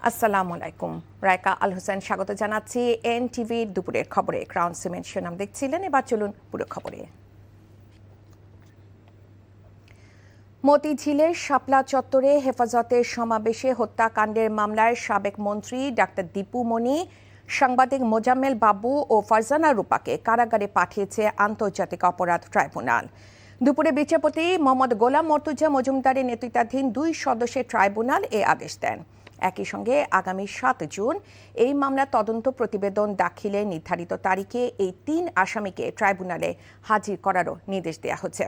আসসালামু আলাইকুম। রায়কা আল হোসেন স্বাগত জানাচ্ছি এনটিভির দুপুরের খবরে। ক্রাউন সিমেন্ট শিরোনাম দেখছিলেন, এবার চলুন পুরো খবরে। মতিঝিলের শাপলা চত্বরে হেফাজতের সমাবেশে হত্যাকাণ্ডের মামলায় সাবেক মন্ত্রী ডাক্তার দীপু মনি, সাংবাদিক মোজাম্মেল বাবু ও ফারজানা রূপাকে কারাগারে পাঠিয়েছে আন্তর্জাতিক অপরাধ ট্রাইব্যুনাল। দুপুরে বিচারপতি মোহাম্মদ গোলাম মর্তুজা মজুমদারের নেতৃত্বাধীন 2 সদস্যের ট্রাইব্যুনাল এ আদেশ দেন। একই সঙ্গে আগামী 7 জুন এই মামলার তদন্ত প্রতিবেদন দাখিলের নির্ধারিত তারিখে এই 3 আসামিকে ট্রাইব্যুনালে হাজির করারও নির্দেশ দেওয়া হচ্ছে।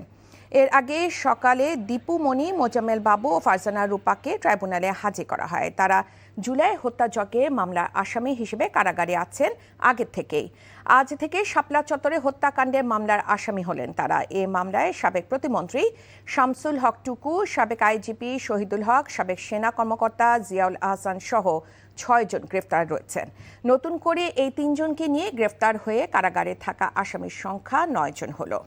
এর আগে সকালে দীপু মনি, মোজাম্মেল বাবু ও ফারজানা রূপাকে ট্রাইব্যুনালে হাজির করা হয়। তারা জুলাই হত্যাযজ্ঞের মামলার আসামি হিসেবে কারাগারে আছেন আগের থেকেই। আজ থেকে শাপলা চত্বরে হত্যাকাণ্ডের মামলার আসামি হলেন তারা। এ মামলায় সাবেক প্রতিমন্ত্রী শামসুল হক টুকু, সাবেক আইজিপি শহীদুল হক, সাবেক সেনা কর্মকর্তা জিয়াউল আহসান সহ 6 জন গ্রেফতার রয়েছেন। নতুন করে এই 3 জনকে নিয়ে গ্রেফতার হয়ে কারাগারে থাকা আসামির সংখ্যা 9 জন হলো।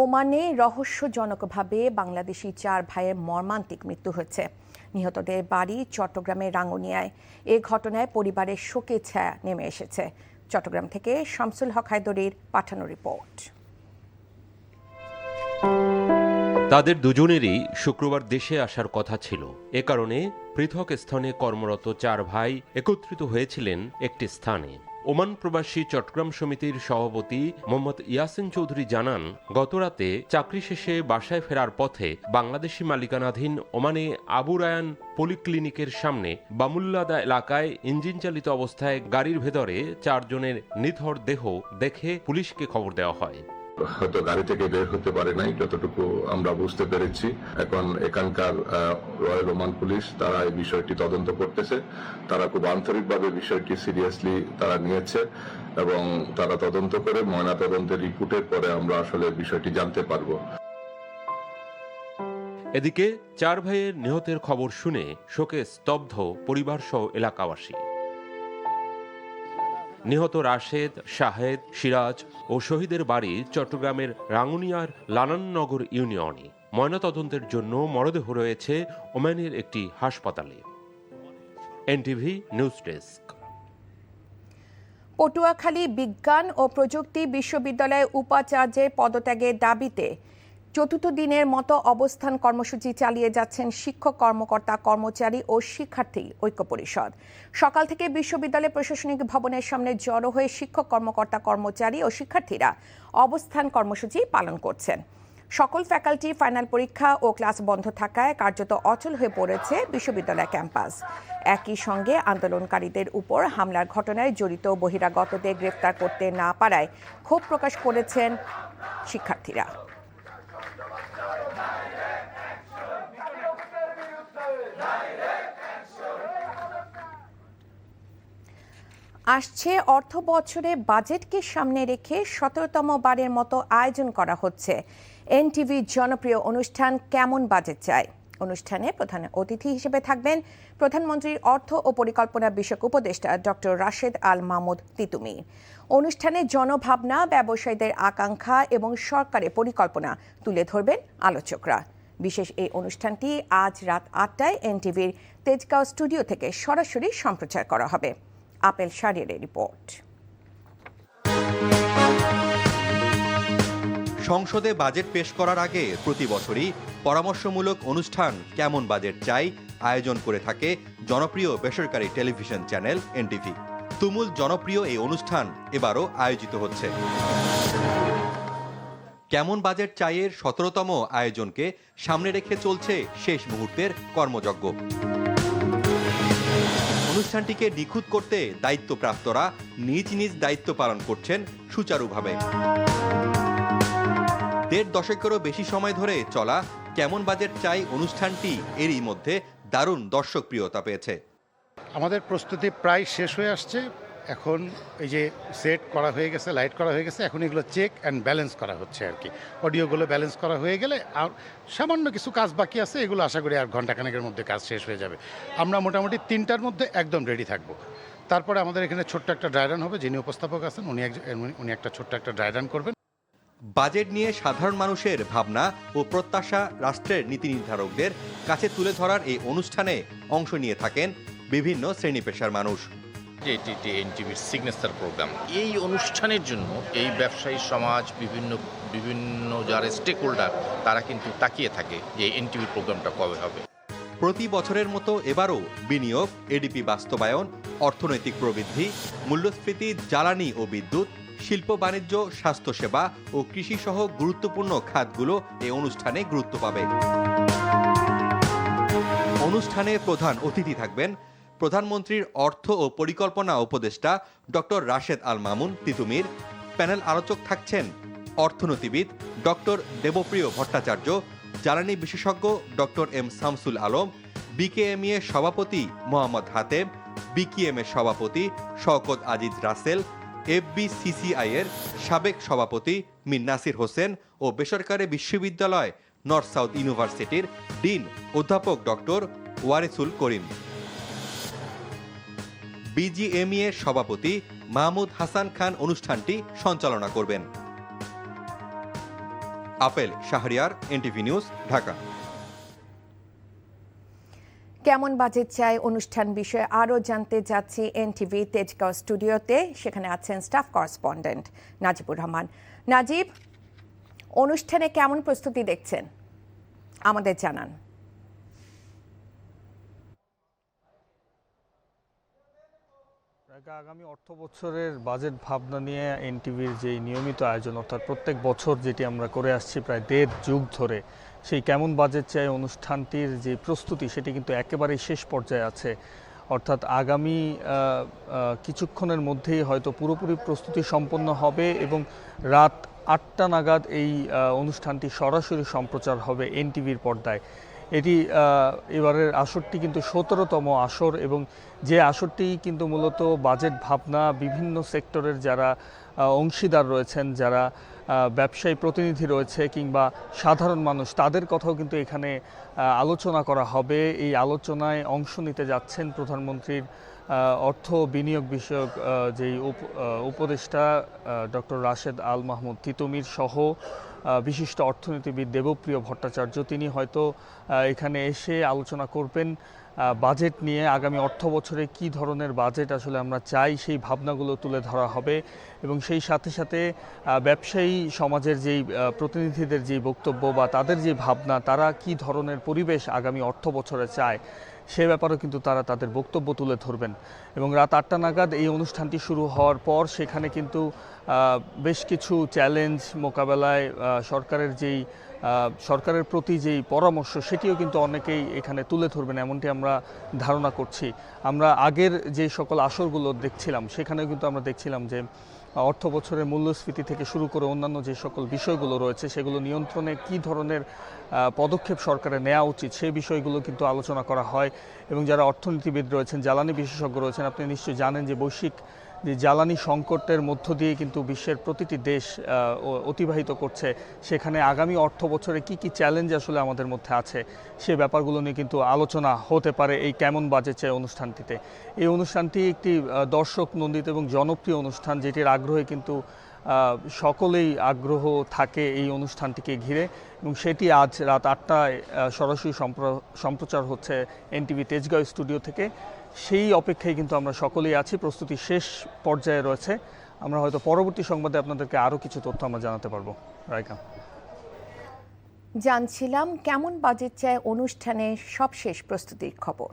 ওমানে রহস্যজনকভাবে বাংলাদেশি 4 ভাইয়ের মর্মান্তিক মৃত্যু হয়েছে। নিহতদের বাড়ি চট্টগ্রামের রাঙ্গুনিয়ায়। এ ঘটনায় পরিবারের শোকের ছায়া নেমে এসেছে। চট্টগ্রাম থেকে শামসুল হক হায়দরির পাঠানো রিপোর্ট। তাদের দুজনেরই শুক্রবার দেশে আসার কথা ছিল। এ কারণে পৃথক স্থানে কর্মরত 4 ভাই একত্রিত হয়েছিলেন একটি স্থানে। ওমান প্রবাসী চট্টগ্রাম সমিতির সভাপতি মোহাম্মদ ইয়াসিন চৌধুরী জানান, গতরাতে চাকরি শেষে বাসায় ফেরার পথে বাংলাদেশি মালিকানাধীন ওমানে আবু রায়ান পলিক্লিনিকের সামনে বামুল্লাদা এলাকায় ইঞ্জিন চালিত অবস্থায় গাড়ির ভেতরে 4 জনের নিথর দেহ দেখে পুলিশকে খবর দেওয়া হয়। হয়তো গাড়ি থেকে বের হতে পারে নাই, যতটুকু আমরা বুঝতে পেরেছি। এখন এখানকার রয়্যাল ওমান পুলিশ তারা এই বিষয়টি তদন্ত করতেছে। তারা খুব আন্তরিকভাবে বিষয়টি সিরিয়াসলি তারা নিয়েছে এবং তারা তদন্ত করে ময়না তদন্তের রিপোর্টের পরে আমরা আসলে বিষয়টি জানতে পারবো। এদিকে 4 ভাইয়ের নিহতের খবর শুনে শোকে স্তব্ধ পরিবার সহ এলাকাবাসী। নিহত রাশেদ, শাহেদ, সিরাজ ও শহীদের বাড়ি চট্টগ্রামের রাঙ্গুনিয়ার লানাননগর ইউনিয়নে। ময়নাতদন্তের জন্য মরদেহ রয়েছে ওমানের একটি হাসপাতালে। NTV news desk. পটুয়াখালী বিজ্ঞান ও প্রযুক্তি বিশ্ববিদ্যালয়ে উপাচার্যের পদত্যাগের দাবিতে 4র্থ দিনের মতো অবস্থান কর্মসূচি চালিয়ে যাচ্ছেন শিক্ষক, কর্মকর্তা, কর্মচারী ও শিক্ষার্থী ঐক্য পরিষদ। সকাল থেকে বিশ্ববিদ্যালয় প্রশাসনিক ভবনের সামনে জড়ো হয়ে শিক্ষক, কর্মকর্তা, কর্মচারী ও শিক্ষার্থীরা অবস্থান কর্মসূচি পালন করছেন। সকল ফ্যাকাল্টি ফাইনাল পরীক্ষা ও ক্লাস বন্ধ থাকায় কার্যত অচল হয়ে পড়েছে বিশ্ববিদ্যালয় ক্যাম্পাস। একই সঙ্গে আন্দোলনকারীদের উপর হামলার ঘটনায় জড়িত বহিরাগতদের গ্রেফতার করতে না পারায় ক্ষোভ প্রকাশ করেছেন শিক্ষার্থীরা। আসছে অর্থ বছরে বাজেটকে সামনে রেখে 17তম বারের মতো আয়োজন করা হচ্ছে এনটিভির জনপ্রিয় অনুষ্ঠান কেমন বাজেট চাই। অনুষ্ঠানে প্রধান অতিথি হিসেবে থাকবেন প্রধানমন্ত্রীর অর্থ ও পরিকল্পনা বিষয়ক উপদেষ্টা ডক্টর রাশেদ আল মাহমুদ তিতুমী। অনুষ্ঠানে জনভাবনা, ব্যবসায়ীদের আকাঙ্ক্ষা এবং সরকারের পরিকল্পনা তুলে ধরবেন আলোচকরা। বিশেষ এই অনুষ্ঠানটি আজ রাত 8টায় এনটিভির তেজগাঁও স্টুডিও থেকে সরাসরি সম্প্রচার করা হবে। আপেল শাহরিয়ারের রিপোর্ট। সংসদে বাজেট পেশ করার আগে প্রতি বছরই পরামর্শমূলক অনুষ্ঠান কেমন বাজেট চাই আয়োজন করে থাকে জনপ্রিয় বেসরকারি টেলিভিশন চ্যানেল এনটিভি। তুমুল জনপ্রিয় এই অনুষ্ঠান এবারও আয়োজিত হচ্ছে। কেমন বাজেট চাইয়ের 17তম আয়োজনকে সামনে রেখে চলছে শেষ মুহূর্তের কর্মযজ্ঞ। অনুষ্ঠানটিকে নিখুঁত করতে দায়িত্বপ্রাপ্তরা নিজ নিজ দায়িত্ব পালন করছেন সুচারুভাবে। 1.5 দশকেরও বেশি সময় ধরে চলা কেমন বাজেট চাই অনুষ্ঠানটি এরই মধ্যে দারুণ দর্শকপ্রিয়তা পেয়েছে। আমাদের প্রস্তুতি প্রায় শেষ হয়ে আসছে। এখন এই যে সেট করা হয়ে গেছে, লাইট করা হয়ে গেছে, এখন এগুলো চেক অ্যান্ড ব্যালেন্স করা হচ্ছে আর কি। অডিওগুলো ব্যালেন্স করা হয়ে গেলে আর সামান্য কিছু কাজ বাকি আছে, এগুলো আশা করি আর ঘন্টাখানেকের মধ্যে কাজ শেষ হয়ে যাবে। আমরা মোটামুটি 3টার মধ্যে একদম রেডি থাকবো। তারপরে আমাদের এখানে ছোট্ট একটা ড্রাই রান হবে। যিনি উপস্থাপক আছেন উনি একটা ছোট্ট একটা ড্রাই রান করবেন। বাজেট নিয়ে সাধারণ মানুষের ভাবনা ও প্রত্যাশা রাষ্ট্রের নীতি নির্ধারকদের কাছে তুলে ধরার এই অনুষ্ঠানে অংশ নিয়ে থাকেন বিভিন্ন শ্রেণী পেশার মানুষ। এটি এনটিভির সিগনেচার প্রোগ্রাম। এই অনুষ্ঠানের জন্য এই ব্যবসায়ী সমাজ বিভিন্ন যারা স্টেক হোল্ডার তারা কিন্তু তাকিয়ে থাকে যে এনটিভির প্রোগ্রামটা কবে হবে। প্রতি বছরের মতো এবারও বিনিয়োগ, এডিপি বাস্তবায়ন, অর্থনৈতিক প্রবৃদ্ধি, মূল্যস্ফীতি, জ্বালানি ও বিদ্যুৎ, শিল্প বাণিজ্য, স্বাস্থ্যসেবা ও কৃষি সহ গুরুত্বপূর্ণ খাতগুলো এই অনুষ্ঠানে গুরুত্ব পাবে। অনুষ্ঠানে প্রধান অতিথি থাকবেন প্রধানমন্ত্রীর অর্থ ও পরিকল্পনা উপদেষ্টা ডক্টর রাশেদ আল মামুন তিতুমির। প্যানেল আলোচক থাকছেন অর্থনীতিবিদ ডক্টর দেবপ্রিয় ভট্টাচার্য, জ্বালানি বিশেষজ্ঞ doctor M Shamsul Alam, BKMEA সভাপতি মোহাম্মদ হাতেম, বিকেএমএ সভাপতি শওকত আজিজ রাসেল, এফবিসিসিআই এর সাবেক সভাপতি মীর নাসির হোসেন ও বেসরকারি বিশ্ববিদ্যালয় নর্থ সাউথ ইউনিভার্সিটির ডিন অধ্যাপক ডক্টর ওয়ারিসুল করিম। বিজিএমইএ সভাপতি মাহমুদ হাসান খান অনুষ্ঠানটি সঞ্চালনা করবেন। Apple Shahriar, NTV news, Dhaka. কেমন বাজেট চাই অনুষ্ঠান বিষয়ে আরও জানতে যাচ্ছি এনটিভি তেজগাঁও স্টুডিওতে। সেখানে আছেন স্টাফ করেসপন্ডেন্ট নাজিবুর রহমান। নাজিব, অনুষ্ঠানে কেমন প্রস্তুতি দেখছেন আমাদের জানান। আগামী অর্থ বছরের বাজেট ভাবনা নিয়ে এনটিভির যে নিয়মিত আয়োজন, অর্থাৎ প্রত্যেক বছর যেটি আমরা করে আসছি প্রায় 1.5 যুগ ধরে, সেই কেমন বাজেট চাই অনুষ্ঠানটির যে প্রস্তুতি সেটি কিন্তু একেবারেই শেষ পর্যায়ে আছে। অর্থাৎ আগামী কিছুক্ষণের মধ্যেই হয়তো পুরোপুরি প্রস্তুতি সম্পন্ন হবে এবং রাত 8টা নাগাদ এই অনুষ্ঠানটি সরাসরি সম্প্রচার হবে এনটিভির পর্দায়। এটি এবারের আসরটি কিন্তু 17তম আসর এবং যে আসরটি কিন্তু মূলত বাজেট ভাবনা, বিভিন্ন সেক্টরের যারা অংশীদার রয়েছেন, যারা ব্যবসায়ী প্রতিনিধি রয়েছে কিংবা সাধারণ মানুষ, তাদের কথাও কিন্তু এখানে আলোচনা করা হবে। এই আলোচনায় অংশ নিতে যাচ্ছেন প্রধানমন্ত্রীর অর্থ বিনিয়োগ বিষয়ক যেই উপদেষ্টা ডক্টর রাশেদ আল মাহমুদ তিতুমির সহ বিশিষ্ট অর্থনীতিবিদ দেবপ্রিয় ভট্টাচার্য। তিনি হয়তো এখানে এসে আলোচনা করবেন বাজেট নিয়ে, আগামী অর্থ বছরে কী ধরনের বাজেট আসলে আমরা চাই সেই ভাবনাগুলো তুলে ধরা হবে এবং সেই সাথে সাথে ব্যবসায়ী সমাজের যেই প্রতিনিধিদের যেই বক্তব্য বা তাদের যে ভাবনা, তারা কী ধরনের পরিবেশ আগামী অর্থ বছরে চায় সে ব্যাপারেও কিন্তু তারা তাদের বক্তব্য তুলে ধরবেন। এবং রাত 8টা নাগাদ এই অনুষ্ঠানটি শুরু হওয়ার পর সেখানে কিন্তু বেশ কিছু চ্যালেঞ্জ মোকাবেলায় সরকারের প্রতি যেই পরামর্শ সেটিও কিন্তু অনেকেই এখানে তুলে ধরবেন এমনটি আমরা ধারণা করছি। আমরা আগের যে সকল আসরগুলো দেখছিলাম সেখানেও কিন্তু আমরা দেখছিলাম যে অর্থ বছরের মূল্যস্ফীতি থেকে শুরু করে অন্যান্য যে সকল বিষয়গুলো রয়েছে সেগুলো নিয়ন্ত্রণে কী ধরনের পদক্ষেপ সরকারের নেওয়া উচিত সেই বিষয়গুলো কিন্তু আলোচনা করা হয়। এবং যারা অর্থনীতিবিদ রয়েছেন, জ্বালানি বিশেষজ্ঞ রয়েছেন, আপনি নিশ্চয়ই জানেন যে বৈশ্বিক যে জ্বালানি সংকটের মধ্য দিয়ে কিন্তু বিশ্বের প্রতিটি দেশ অতিবাহিত করছে। সেখানে আগামী অর্থ বছরে কি কি চ্যালেঞ্জ আসলে আমাদের মধ্যে আছে সে ব্যাপারগুলো নিয়ে কিন্তু আলোচনা হতে পারে এই কেমন বাজেট চাই অনুষ্ঠানটিতে। এই অনুষ্ঠানটি একটি দর্শক নন্দিত এবং জনপ্রিয় অনুষ্ঠান, যেটির আগ্রহে কিন্তু সকলেই আগ্রহ থাকে এই অনুষ্ঠানটিকে ঘিরে এবং সেটি আজ রাত 8টায় সরাসরি সম্প্রচার হচ্ছে এনটিভি তেজগাঁও স্টুডিও থেকে। সেই অপেক্ষায় কিন্তু আমরা সকলেই আছি, প্রস্তুতি শেষ পর্যায়ে রয়েছে। আমরা হয়তো পরবর্তী সংবাদে আপনাদেরকে আরও কিছু তথ্য আমরা জানাতে পারবো। রাইকা, জানছিলাম কেমন বাজেট চায় অনুষ্ঠানে সবশেষ প্রস্তুতির খবর।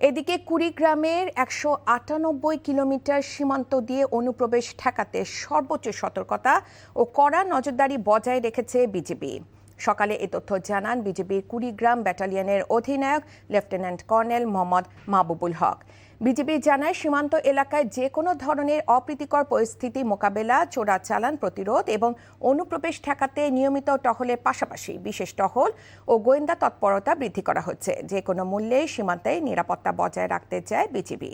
এদিকে কুড়িগ্রামের 198 কিলোমিটার সীমান্ত দিয়ে অনুপ্রবেশ ঠেকাতে সর্বোচ্চ সতর্কতা ও কড়া নজরদারি বজায় রেখেছে বিজিবি। সকালে এ তথ্য জানান বিজিবির কুড়িগ্রাম ব্যাটালিয়নের অধিনায়ক লেফটেন্যান্ট কর্নেল মোহাম্মদ মাহবুবুল হক। বিজিবি জানায় সীমান্ত এলাকায় যে কোনো ধরনের অপ্রীতিকর পরিস্থিতি মোকাবেলা, চোরাচালান প্রতিরোধ এবং অনুপ্রবেশ ঠেকাতে নিয়মিত টহলের পাশাপাশি বিশেষ টহল ও গোয়েন্দা তৎপরতা বৃদ্ধি করা হচ্ছে। যে কোনো মূল্যে সীমান্তে নিরাপত্তা বজায় রাখতে চায় বিজিবি।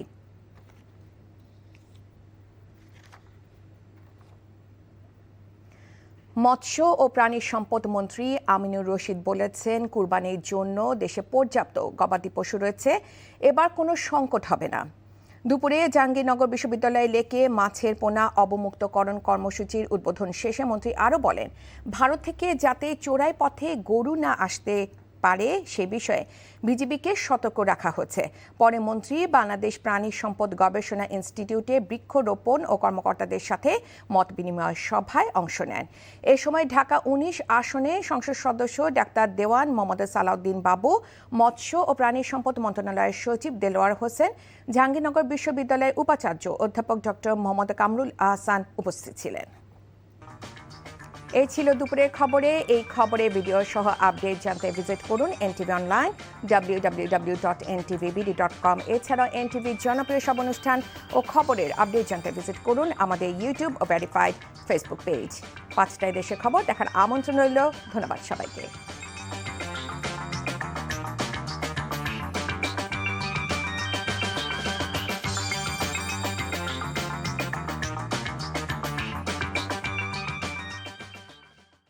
মৎস্য ও প্রাণী সম্পদ মন্ত্রী আমিনুর রশিদ বলেছেন, কুরবানির জন্য দেশে পর্যাপ্ত গবাদি পশু রয়েছে, এবার কোনো সংকট হবে না। দুপুরে জাহাঙ্গীরনগর বিশ্ববিদ্যালয় লেকে মাছের পোনা অবমুক্তকরণ কর্মসূচির উদ্বোধন শেষে মন্ত্রী আরও বলেন, ভারত থেকে যাতে চোরাই পথে গরু না আসতে পারে সে বিষয়ে বিজিবিকে সতর্ক রাখা হচ্ছে। পরে মন্ত্রী বাংলাদেশ প্রাণী সম্পদ গবেষণা ইনস্টিটিউটে বৃক্ষরোপণ ও কর্মকর্তাদের সাথে মত বিনিময় সভায় অংশ নেন। এ সময় ঢাকা ১৯ আসনে সংসদ সদস্য ডাক্তার দেওয়ান মোহাম্মদ সালাউদ্দিন বাবু, মৎস্য ও প্রাণী সম্পদ মন্ত্রণালয়ের সচিব দেলোয়ার হোসেন, জাহাঙ্গীরনগর বিশ্ববিদ্যালয়ের উপাচার্য অধ্যাপক ডক্টর মোহাম্মদ কামরুল আহসান উপস্থিত ছিলেন। এই ছিল দুপুরের খবরে। এই খবরে ভিডিও সহ আপডেট জানতে ভিজিট করুন এনটিভি অনলাইন www.ntvbd.com। এছাড়াও এনটিভির জনপ্রিয় সব অনুষ্ঠান ও খবরের আপডেট জানতে ভিজিট করুন আমাদের ইউটিউব ও ভেরিফাইড ফেসবুক পেজ। 5টায় দেশের খবর দেখার আমন্ত্রণ রইল। ধন্যবাদ সবাইকে।